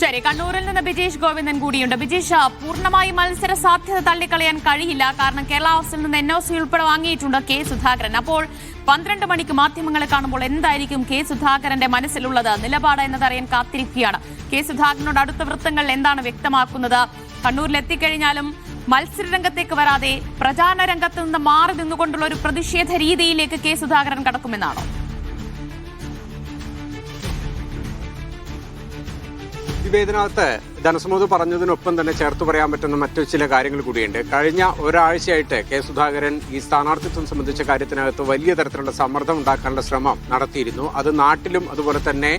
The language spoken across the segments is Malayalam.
ശരി, കണ്ണൂരിൽ നിന്ന് ബിജീഷ് ഗോവിന്ദൻ കൂടിയുണ്ട്. ബിജീഷ്, പൂർണ്ണമായി മത്സര സാധ്യത തള്ളിക്കളയാൻ കഴിയില്ല. കാരണം കേരള ഹൗസിൽ നിന്ന് NOC ഉൾപ്പെടെ വാങ്ങിയിട്ടുണ്ട് കെ സുധാകരൻ. അപ്പോൾ 12 മണിക്ക് മാധ്യമങ്ങളെ കാണുമ്പോൾ എന്തായിരിക്കും കെ സുധാകരന്റെ മനസ്സിലുള്ളത്? നിലപാട് എന്നതറിയാൻ കാത്തിരിക്കുകയാണ്. കെ സുധാകരനോട് അടുത്ത വൃത്തങ്ങൾ എന്താണ് വ്യക്തമാക്കുന്നത്? കണ്ണൂരിൽ എത്തിക്കഴിഞ്ഞാലും മത്സര രംഗത്തേക്ക് വരാതെ പ്രചാരണ രംഗത്ത് നിന്ന് മാറി നിന്നുകൊണ്ടുള്ള ഒരു പ്രതിഷേധ രീതിയിലേക്ക് കെ സുധാകരൻ കടക്കുമെന്നാണോ? നിവേദനകത്ത് ധനസമൂഹം പറഞ്ഞതിനൊപ്പം തന്നെ ചേർത്ത് പറയാൻ പറ്റുന്ന മറ്റു ചില കാര്യങ്ങൾ കൂടിയുണ്ട്. കഴിഞ്ഞ ഒരാഴ്ചയായിട്ട് കെ സുധാകരൻ ഈ സ്ഥാനാർത്ഥിത്വം സംബന്ധിച്ച കാര്യത്തിനകത്ത് വലിയ തരത്തിലുള്ള സമ്മർദ്ദം ഉണ്ടാക്കാനുള്ള ശ്രമം നടത്തിയിരുന്നു. അത് നാട്ടിലും അതുപോലെ തന്നെ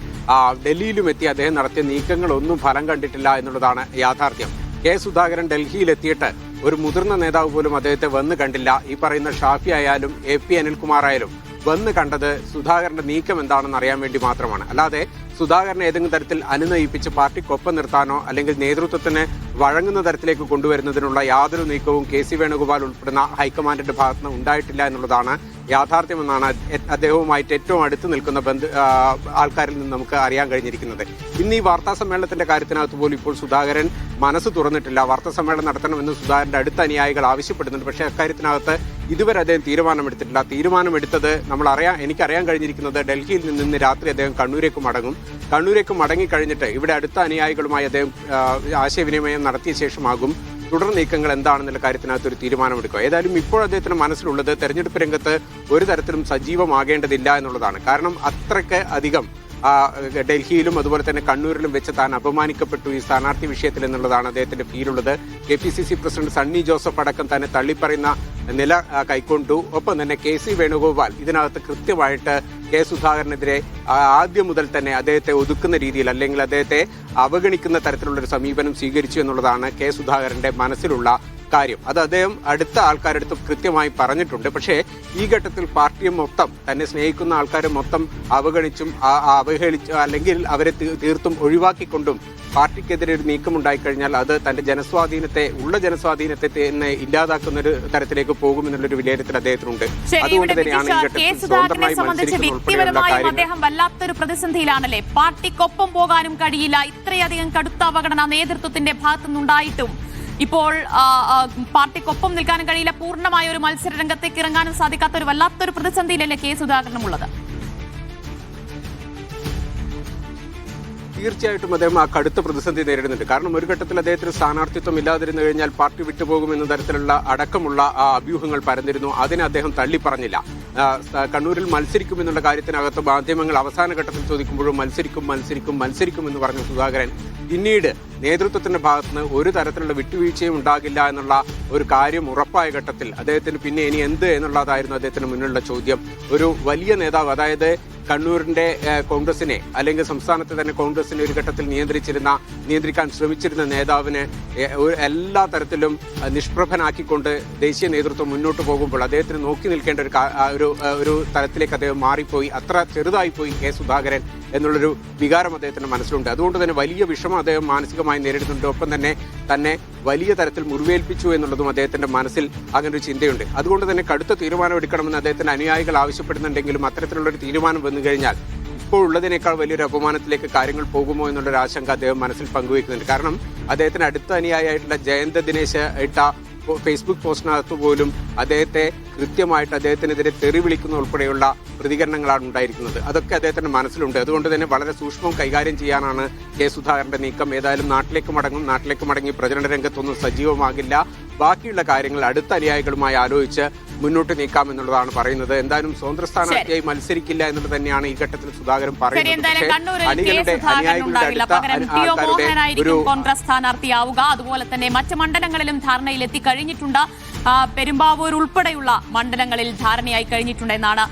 ഡൽഹിയിലും എത്തി അദ്ദേഹം നടത്തിയ നീക്കങ്ങളൊന്നും ഫലം കണ്ടിട്ടില്ല എന്നുള്ളതാണ് യാഥാർത്ഥ്യം. കെ സുധാകരൻ ഡൽഹിയിലെത്തിയിട്ട് ഒരു മുതിർന്ന നേതാവ് പോലും അദ്ദേഹത്തെ വന്ന് കണ്ടില്ല. ഈ പറയുന്ന ഷാഫി ആയാലും AP അനിൽകുമാർ ആയാലും വന്ന് കണ്ടത് സുധാകരന്റെ നീക്കം എന്താണെന്ന് അറിയാൻ വേണ്ടി മാത്രമാണ്. അല്ലാതെ സുധാകരനെ ഏതെങ്കിലും തരത്തിൽ അനുനയിപ്പിച്ച് പാർട്ടിക്കൊപ്പം നിർത്താനോ അല്ലെങ്കിൽ നേതൃത്വത്തിന് വഴങ്ങുന്ന തരത്തിലേക്ക് കൊണ്ടുവരുന്നതിനുള്ള യാതൊരു നീക്കവും KC വേണുഗോപാൽ ഉൾപ്പെടുന്ന ഹൈക്കമാൻഡിന്റെ ഭാഗത്തുനിന്ന് ഉണ്ടായിട്ടില്ല എന്നുള്ളതാണ് യാഥാർത്ഥ്യമെന്നാണ് അദ്ദേഹവുമായിട്ട് ഏറ്റവും അടുത്ത് നിൽക്കുന്ന ആൾക്കാരിൽ നിന്ന് നമുക്ക് അറിയാൻ കഴിഞ്ഞിരിക്കുന്നത്. ഇന്ന് ഈ വാർത്താ സമ്മേളനത്തിന്റെ കാര്യത്തിനകത്ത് പോലും ഇപ്പോൾ സുധാകരൻ മനസ്സ് തുറന്നിട്ടില്ല. വാർത്താ സമ്മേളനം നടത്തണമെന്ന് സുധാകരന്റെ അടുത്ത അനുയായികൾ ആവശ്യപ്പെടുന്നുണ്ട്. പക്ഷേ അക്കാര്യത്തിനകത്ത് ഇതുവരെ അദ്ദേഹം തീരുമാനമെടുത്തിട്ടില്ല. തീരുമാനമെടുത്തത് എനിക്കറിയാൻ കഴിഞ്ഞിരിക്കുന്നത് ഡൽഹിയിൽ നിന്ന് രാത്രി അദ്ദേഹം കണ്ണൂരേക്ക് മടങ്ങും. കണ്ണൂരേക്ക് മടങ്ങിക്കഴിഞ്ഞിട്ട് ഇവിടെ അടുത്ത അനുയായികളുമായി അദ്ദേഹം ആശയവിനിമയം നടത്തിയ ശേഷമാകും തുടർ നീക്കങ്ങൾ എന്താണെന്നുള്ള കാര്യത്തിനകത്ത് ഒരു തീരുമാനമെടുക്കുക. ഏതായാലും ഇപ്പോൾ അദ്ദേഹത്തിന് മനസ്സിലുള്ളത് തെരഞ്ഞെടുപ്പ് രംഗത്ത് ഒരു തരത്തിലും സജീവമാകേണ്ടതില്ല എന്നുള്ളതാണ്. കാരണം അത്രയ്ക്ക് അധികം ഡൽഹിയിലും അതുപോലെ തന്നെ കണ്ണൂരിലും വെച്ച് താൻ അപമാനിക്കപ്പെട്ടു ഈ സ്ഥാനാർത്ഥി വിഷയത്തിൽ എന്നുള്ളതാണ് അദ്ദേഹത്തിന്റെ ഫീലുള്ളത്. KPCC പ്രസിഡന്റ് സണ്ണി ജോസഫ് അടക്കം തന്നെ തള്ളിപ്പറയുന്ന നില കൈക്കൊണ്ടു. ഒപ്പം തന്നെ KC വേണുഗോപാൽ ഇതിനകത്ത് കൃത്യമായിട്ട് കെ സുധാകരനെതിരെ ആദ്യം മുതൽ തന്നെ അദ്ദേഹത്തെ ഒതുക്കുന്ന രീതിയിൽ അല്ലെങ്കിൽ അദ്ദേഹത്തെ അവഗണിക്കുന്ന തരത്തിലുള്ളൊരു സമീപനം സ്വീകരിച്ചു എന്നുള്ളതാണ് കെ സുധാകരന്റെ മനസ്സിലുള്ള കാര്യം. അത് അദ്ദേഹം അടുത്ത ആൾക്കാരെടുത്ത് കൃത്യമായി പറഞ്ഞിട്ടുണ്ട്. പക്ഷേ ഈ ഘട്ടത്തിൽ പാർട്ടിയെ മൊത്തം തന്നെ സ്നേഹിക്കുന്ന ആൾക്കാരെ മൊത്തം അവഗണിച്ചും അവഹേളിച്ചും അല്ലെങ്കിൽ അവരെ തീർത്തും ഒഴിവാക്കിക്കൊണ്ടും പാർട്ടിക്കെതിരെ ഒരു നീക്കം ഉണ്ടായിക്കഴിഞ്ഞാൽ അത് തന്റെ ജനസ്വാധീനത്തെ തന്നെ ഇല്ലാതാക്കുന്ന ഒരു തരത്തിലേക്ക് പോകുമെന്നുള്ളൊരു വിലയിരുത്തൽ അദ്ദേഹത്തിനുണ്ട്. അതുകൊണ്ട് തന്നെയാണ് ഈ ഘട്ടത്തിൽ അദ്ദേഹം വല്ലാത്തൊരു പ്രതിസന്ധിയിലാണല്ലേ. പാർട്ടിക്കൊപ്പം പോകാനും കഴിയില്ല. ഇത്രയധികം കടുത്ത അവഗണന നേതൃത്വത്തിന്റെ ഭാഗത്തുനിന്നുണ്ടായിട്ടും ഇപ്പോൾ പാർട്ടിക്കൊപ്പം നിൽക്കാനും കഴിയില്ല. പൂർണ്ണമായ ഒരു മത്സര രംഗത്തേക്ക് ഇറങ്ങാനും സാധിക്കാത്ത ഒരു വല്ലാത്തൊരു പ്രതിസന്ധിയിലല്ലേ കെ സുധാകരനുമുള്ളത്? തീർച്ചയായിട്ടും അദ്ദേഹം ആ കടുത്ത പ്രതിസന്ധി നേരിടുന്നുണ്ട്. കാരണം ഒരു ഘട്ടത്തിൽ അദ്ദേഹത്തിന് സ്ഥാനാർത്ഥിത്വം ഇല്ലാതിരുന്നു കഴിഞ്ഞാൽ പാർട്ടി വിട്ടുപോകുമെന്ന തരത്തിലുള്ള അടക്കമുള്ള അഭ്യൂഹങ്ങൾ പരന്നിരുന്നു. അതിനെ അദ്ദേഹം തള്ളിപ്പറഞ്ഞില്ല. കണ്ണൂരിൽ മത്സരിക്കുമെന്നുള്ള കാര്യത്തിനകത്ത് മാധ്യമങ്ങൾ അവസാന ഘട്ടത്തിൽ ചോദിക്കുമ്പോഴും മത്സരിക്കും എന്ന് പറഞ്ഞ സുധാകരൻ പിന്നീട് നേതൃത്വത്തിന്റെ ഭാഗത്തുനിന്ന് ഒരു തരത്തിലുള്ള വിട്ടുവീഴ്ചയും ഉണ്ടാകില്ല എന്നുള്ള ഒരു കാര്യം ഉറപ്പായ ഘട്ടത്തിൽ അദ്ദേഹത്തിന് പിന്നെ ഇനി എന്ത് എന്നുള്ളതായിരുന്നു അദ്ദേഹത്തിന് മുന്നിലുള്ള ചോദ്യം. ഒരു വലിയ നേതാവ്, അതായത് കണ്ണൂരിന്റെ കോൺഗ്രസിനെ അല്ലെങ്കിൽ സംസ്ഥാനത്തെ തന്നെ കോൺഗ്രസിനെ ഒരു ഘട്ടത്തിൽ നിയന്ത്രിക്കാൻ ശ്രമിച്ചിരുന്ന നേതാവിന് എല്ലാ തരത്തിലും നിഷ്പ്രഭനാക്കിക്കൊണ്ട് ദേശീയ നേതൃത്വം മുന്നോട്ട് പോകുമ്പോൾ അദ്ദേഹത്തിന് നോക്കി നിൽക്കേണ്ട ഒരു തലത്തിലേക്ക് അദ്ദേഹം മാറിപ്പോയി. അത്ര ചെറുതായിപ്പോയി കെ സുധാകരൻ എന്നുള്ളൊരു വികാരം അദ്ദേഹത്തിന്റെ മനസ്സിലുണ്ട്. അതുകൊണ്ട് തന്നെ വലിയ വിഷമം അദ്ദേഹം മാനസികമായി നേരിടുന്നുണ്ട്. ഒപ്പം തന്നെ വലിയ തരത്തിൽ മുറിവേൽപ്പിച്ചു എന്നുള്ളതും അദ്ദേഹത്തിന്റെ മനസ്സിൽ അങ്ങനെ ഒരു ചിന്തയുണ്ട്. അതുകൊണ്ട് തന്നെ കടുത്ത തീരുമാനം എടുക്കണമെന്ന് അദ്ദേഹത്തിന്റെ അനുയായികൾ ആവശ്യപ്പെടുന്നുണ്ടെങ്കിലും അത്തരത്തിലുള്ളൊരു തീരുമാനം വന്നു കഴിഞ്ഞാൽ ഇപ്പോൾ ഉള്ളതിനേക്കാൾ വലിയൊരു അപമാനത്തിലേക്ക് കാര്യങ്ങൾ പോകുമോ എന്നുള്ളൊരു ആശങ്ക അദ്ദേഹം മനസ്സിൽ പങ്കുവയ്ക്കുന്നുണ്ട്. കാരണം അദ്ദേഹത്തിന് അടുത്ത അനുയായിയായിട്ടുള്ള ജയന്ത ദിനേശ് ഇട്ട ഫേസ്ബുക്ക് പോസ്റ്റിനകത്ത് പോലും അദ്ദേഹത്തെ കൃത്യമായിട്ട് അദ്ദേഹത്തിനെതിരെ തെറി വിളിക്കുന്ന ഉൾപ്പെടെയുള്ള പ്രതികരണങ്ങളാണ് ഉണ്ടായിരിക്കുന്നത്. അതൊക്കെ അദ്ദേഹത്തിന്റെ മനസ്സിലുണ്ട്. അതുകൊണ്ട് തന്നെ വളരെ സൂക്ഷ്മം കൈകാര്യം ചെയ്യാനാണ് കെ സുധാകരന്റെ നീക്കം. ഏതായാലും നാട്ടിലേക്ക് മടങ്ങി പ്രചരണ രംഗത്തൊന്നും സജീവമാകില്ല. ബാക്കിയുള്ള കാര്യങ്ങൾ അടുത്ത അനുയായികളുമായി ആലോചിച്ച് മുന്നോട്ട് നീക്കാമെന്നുള്ളതാണ് പറയുന്നത്. എന്തായാലും സ്വതന്ത്ര സ്ഥാനാർത്ഥിയായി മത്സരിക്കില്ല എന്നുള്ളത് തന്നെയാണ് ഈ ഘട്ടത്തിൽ സുധാകരൻ പറയുന്നത്. കോൺഗ്രസ് സ്ഥാനാർത്ഥിയാവുക. അതുപോലെ തന്നെ മറ്റ് മണ്ഡലങ്ങളിലും ധാരണയിൽ എത്തിക്കഴിഞ്ഞിട്ടുണ്ട്. പെരുമ്പാവൂർ ഉൾപ്പെടെയുള്ള മണ്ഡലങ്ങളിൽ ധാരണയായി കഴിഞ്ഞിട്ടുണ്ട് എന്നാണ്